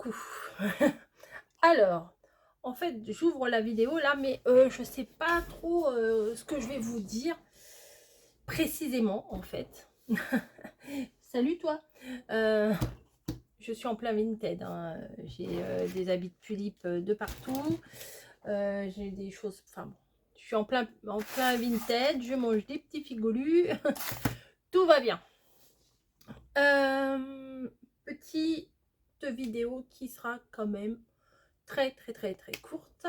coucou. Alors, en fait, j'ouvre la vidéo là, mais je sais pas trop ce que je vais vous dire précisément, en fait. Salut toi. Euh, je suis en plein Vinted, hein. J'ai des habits de tulipe de partout. J'ai des choses. Enfin bon, je suis en plein Vinted. Je mange des petits figolus. Tout va bien. Petite vidéo qui sera quand même très très très très courte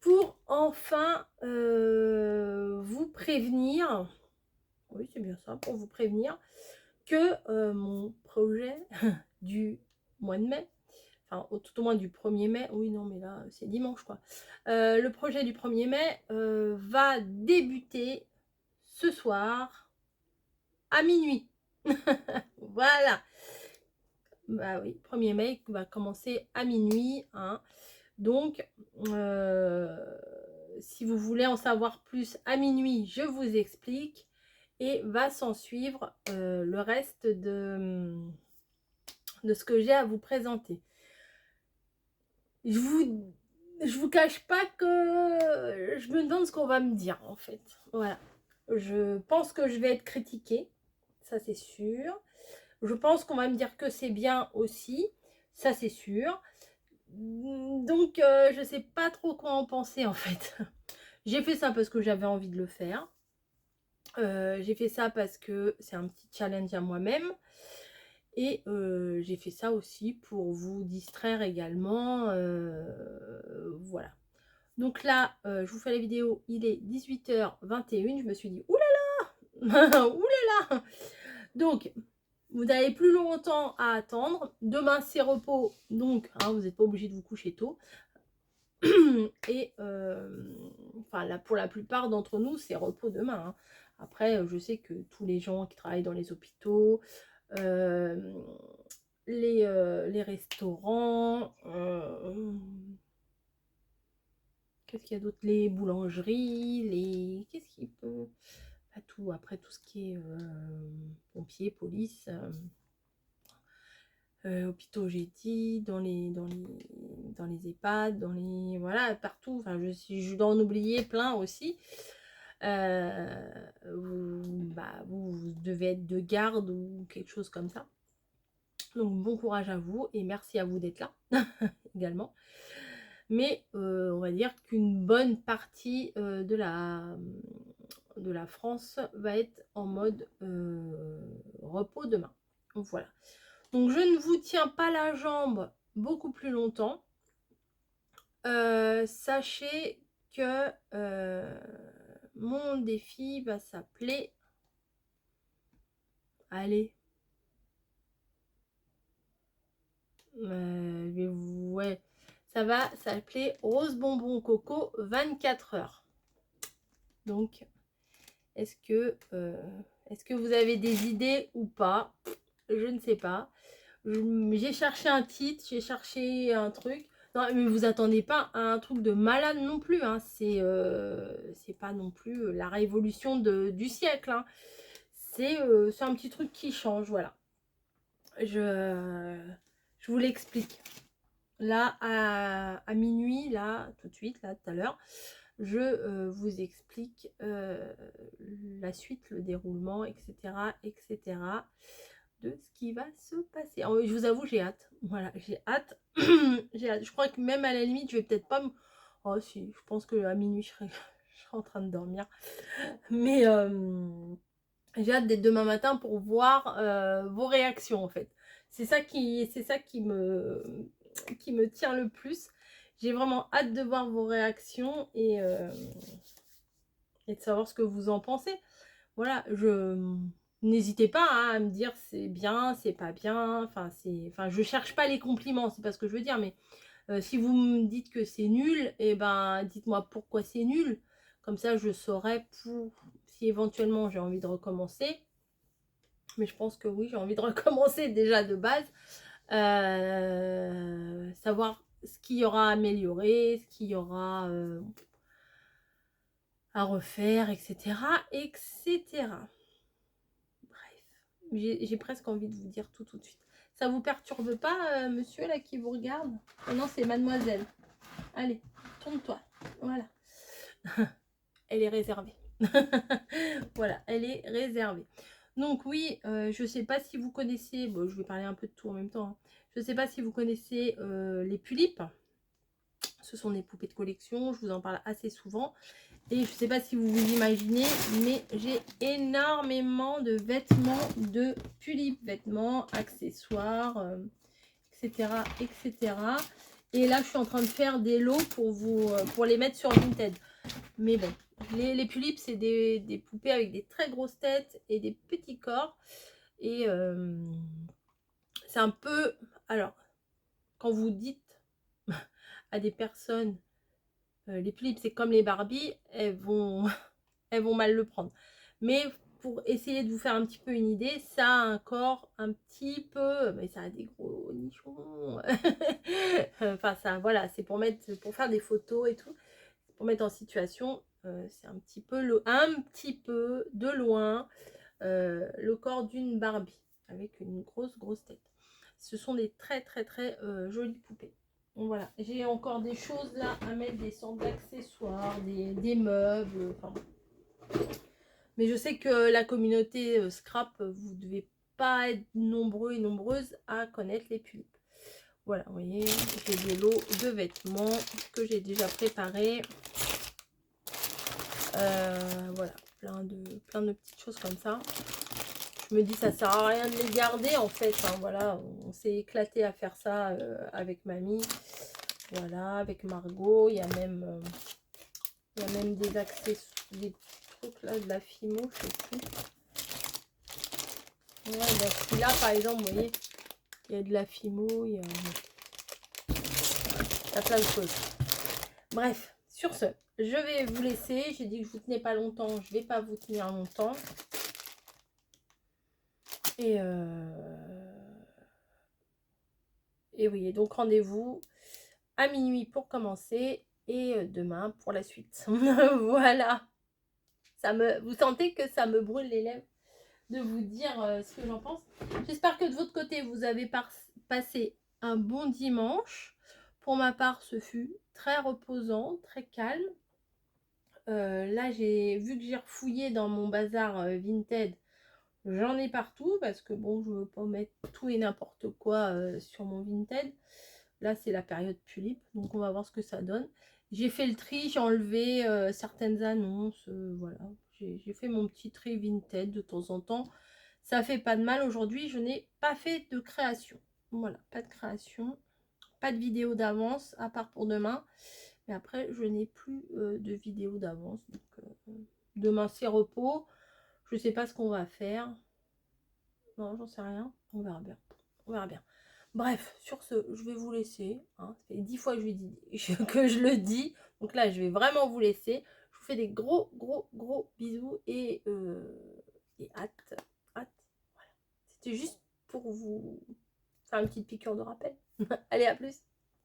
pour enfin vous prévenir, oui c'est bien ça, pour vous prévenir que mon projet du mois de mai, enfin tout au moins du 1er mai, oui non mais là c'est dimanche quoi, le projet du 1er mai va débuter ce soir à minuit. Voilà. Bah oui, 1er mai va commencer à minuit, hein. Donc, si vous voulez en savoir plus à minuit, je vous explique. Et va s'en suivre le reste de ce que j'ai à vous présenter. Je vous cache pas que je me demande ce qu'on va me dire, en fait. Voilà. Je pense que je vais être critiquée. Ça, c'est sûr. Je pense qu'on va me dire que c'est bien aussi. Ça, c'est sûr. Donc, je sais pas trop quoi en penser, en fait. J'ai fait ça parce que j'avais envie de le faire. J'ai fait ça parce que c'est un petit challenge à moi-même. Et j'ai fait ça aussi pour vous distraire également. Voilà. Donc là, je vous fais la vidéo. Il est 18h21. Je me suis dit, oulala oulala. Donc, vous n'avez plus longtemps à attendre. Demain, c'est repos. Donc, hein, vous n'êtes pas obligé de vous coucher tôt. Et enfin là, pour la plupart d'entre nous, c'est repos demain, hein. Après, je sais que tous les gens qui travaillent dans les hôpitaux, les restaurants, qu'est-ce qu'il y a d'autre, les boulangeries, les qu'est-ce qu'il peut, pas tout, après tout ce qui est pompiers, police, hôpitaux, j'ai dit, dans les EHPAD, voilà, partout. Enfin, je dois en oublier plein aussi. Vous devez être de garde ou quelque chose comme ça. Donc, bon courage à vous et merci à vous d'être là également. Mais on va dire qu'une bonne partie de la France va être en mode repos demain. Donc, voilà. Donc, je ne vous tiens pas la jambe beaucoup plus longtemps. Sachez que mon défi va s'appeler... Allez. Ouais. Ça va s'appeler Rose Bonbon Coco 24 heures. Donc, est-ce que vous avez des idées ou pas? Je ne sais pas. J'ai cherché un titre, j'ai cherché un truc. Non, mais vous attendez pas à un truc de malade non plus, hein. C'est pas non plus la révolution du siècle, hein. C'est un petit truc qui change, voilà. Je vous l'explique. Là, à minuit, là, tout de suite, là, tout à l'heure, je vous explique la suite, le déroulement, etc., etc., de ce qui va se passer. Je vous avoue, j'ai hâte. Voilà, j'ai hâte. J'ai hâte. Je crois que même à la limite, je vais peut-être pas me... Oh si, je pense qu'à minuit, je serai en train de dormir. Mais j'ai hâte d'être demain matin pour voir vos réactions, en fait. C'est ça qui me tient le plus. J'ai vraiment hâte de voir vos réactions et de savoir ce que vous en pensez. Voilà, n'hésitez pas, hein, à me dire c'est bien, c'est pas bien. Enfin, je cherche pas les compliments, c'est pas ce que je veux dire, mais si vous me dites que c'est nul, et ben dites-moi pourquoi c'est nul. Comme ça, je saurais si éventuellement j'ai envie de recommencer. Mais je pense que oui, j'ai envie de recommencer déjà de base. Savoir ce qu'il y aura à améliorer, ce qu'il y aura à refaire, etc. etc. Bref, j'ai presque envie de vous dire tout de suite. Ça vous perturbe pas, monsieur, là, qui vous regarde? Oh non, c'est mademoiselle. Allez, tourne-toi. Voilà. Elle est réservée. Voilà, elle est réservée. Donc oui, je ne sais pas si vous connaissez, bon, je vais parler un peu de tout en même temps, hein. Je ne sais pas si vous connaissez les Pulip. Ce sont des poupées de collection, je vous en parle assez souvent. Et je ne sais pas si vous vous imaginez, mais j'ai énormément de vêtements de Pulip, vêtements, accessoires, etc., etc. Et là, je suis en train de faire des lots pour les mettre sur Vinted. Mais bon, les Pulip, c'est des poupées avec des très grosses têtes et des petits corps. Et c'est un peu... Alors, quand vous dites à des personnes, les Pulip, c'est comme les Barbie, elles vont mal le prendre. Mais pour essayer de vous faire un petit peu une idée, ça a un corps un petit peu... Mais ça a des gros nichons. Enfin, ça, voilà, c'est pour faire des photos et tout. Pour mettre en situation, c'est un petit peu de loin le corps d'une Barbie avec une grosse tête. Ce sont des très jolies poupées. Donc voilà, j'ai encore des choses là à mettre, des sortes d'accessoires, des meubles, enfin. Mais je sais que la communauté scrap, vous ne devez pas être nombreux et nombreuses à connaître les Pulip. Voilà, vous voyez, j'ai des lots de vêtements que j'ai déjà préparés. Voilà, plein de petites choses comme ça. Je me dis, ça sert à rien de les garder en fait, hein, voilà, on s'est éclaté à faire ça avec mamie, voilà, avec Margot. Il y a même des accessoires, des trucs là, de la Fimo, je sais plus. Ouais, donc là par exemple, vous voyez, il y a de la Fimo, il y a plein de choses. Bref, sur ce, je vais vous laisser. J'ai dit que je vous tenais pas longtemps, je vais pas vous tenir longtemps. Et oui, et donc rendez-vous à minuit pour commencer et demain pour la suite. Voilà. Vous sentez que ça me brûle les lèvres de vous dire ce que j'en pense. J'espère que de votre côté, vous avez passé un bon dimanche. Pour ma part, ce fut très reposant, très calme. Là, vu que j'ai refouillé dans mon bazar Vinted, j'en ai partout parce que bon, je veux pas mettre tout et n'importe quoi sur mon Vinted. Là, c'est la période Pulip, donc on va voir ce que ça donne. J'ai fait le tri, j'ai enlevé certaines annonces, voilà. J'ai fait mon petit tri Vinted de temps en temps. Ça fait pas de mal. Aujourd'hui, je n'ai pas fait de création. Voilà, pas de création, pas de vidéo d'avance, à part pour demain. Mais après, je n'ai plus de vidéo d'avance. Donc, demain, c'est repos. Je sais pas ce qu'on va faire. Non, j'en sais rien. On verra bien. On verra bien. Bref, sur ce, je vais vous laisser. Hein. Ça fait 10 fois que que je le dis. Donc là, je vais vraiment vous laisser. Je vous fais des gros bisous et hâte. Voilà. C'était juste pour vous faire une petite piqûre de rappel. Allez, à plus.